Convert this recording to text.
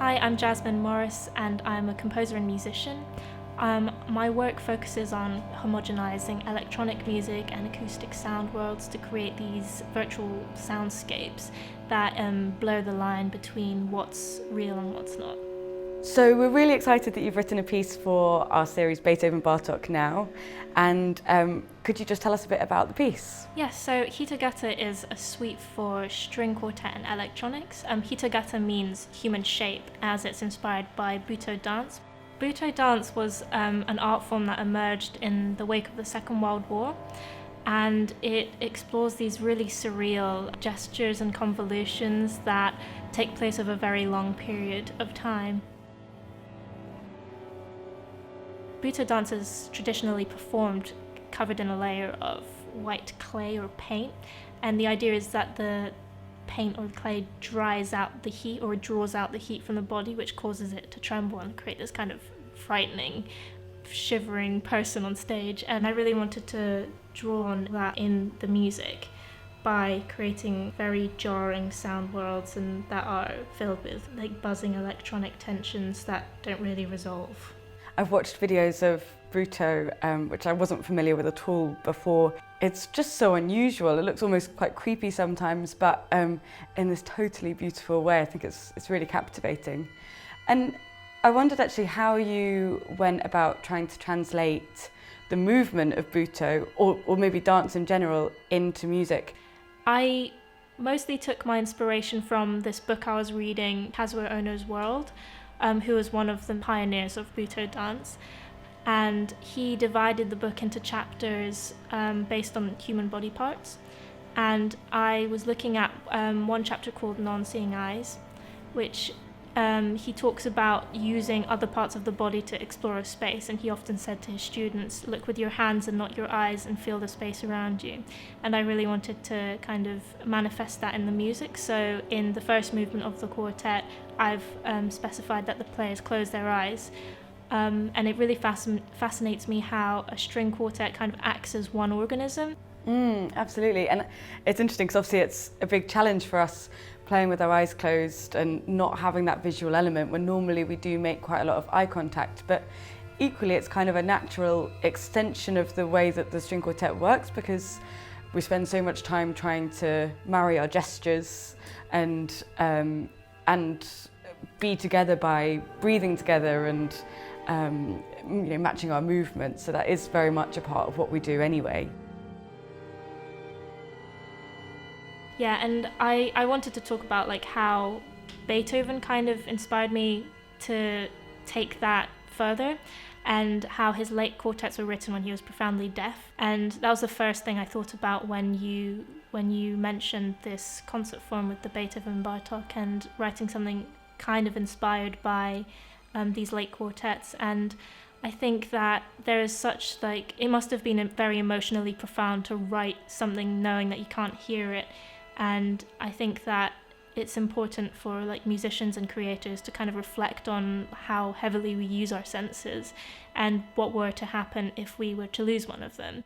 Hi, I'm Jasmine Morris and I'm a composer and musician. My work focuses on homogenizing electronic music and acoustic sound worlds to create these virtual soundscapes that blur the line between what's real and what's not. So we're really excited that you've written a piece for our series Beethoven Bartók Now, and could you just tell us a bit about the piece? Yes, so Hitogata is a suite for string quartet and electronics. Hitogata means human shape, as it's inspired by butoh dance. Butoh dance was an art form that emerged in the wake of the Second World War, and it explores these really surreal gestures and convolutions that take place over a very long period of time. Butoh dance is traditionally performed covered in a layer of white clay or paint, and the idea is that the paint or the clay dries out the heat or draws out the heat from the body, which causes it to tremble and create this kind of frightening, shivering person on stage. And I really wanted to draw on that in the music by creating very jarring sound worlds and that are filled with like buzzing electronic tensions that don't really resolve. I've watched videos of butoh, which I wasn't familiar with at all before. It's just so unusual. It looks almost quite creepy sometimes, but in this totally beautiful way. I think it's really captivating. And I wondered actually how you went about trying to translate the movement of butoh, or maybe dance in general, into music. I mostly took my inspiration from this book I was reading, Kazuo Ono's World, who was one of the pioneers of butoh dance. And he divided the book into chapters based on human body parts. And I was looking at one chapter called Non-Seeing Eyes, which he talks about using other parts of the body to explore a space. And he often said to his students, look with your hands and not your eyes and feel the space around you. And I really wanted to kind of manifest that in the music. So in the first movement of the quartet, I've specified that the players close their eyes. And it really fascinates me how a string quartet kind of acts as one organism. Absolutely, and it's interesting because obviously it's a big challenge for us playing with our eyes closed and not having that visual element when normally we do make quite a lot of eye contact, but equally it's kind of a natural extension of the way that the string quartet works because we spend so much time trying to marry our gestures and be together by breathing together and matching our movements, so that is very much a part of what we do anyway. Yeah, and I wanted to talk about like how Beethoven kind of inspired me to take that further, and how his late quartets were written when he was profoundly deaf. And that was the first thing I thought about when you mentioned this concert form with the Beethoven Bartók and writing something kind of inspired by these late quartets. And I think that there is such it must have been very emotionally profound to write something knowing that you can't hear it. And I think that it's important for musicians and creators to kind of reflect on how heavily we use our senses and what were to happen if we were to lose one of them.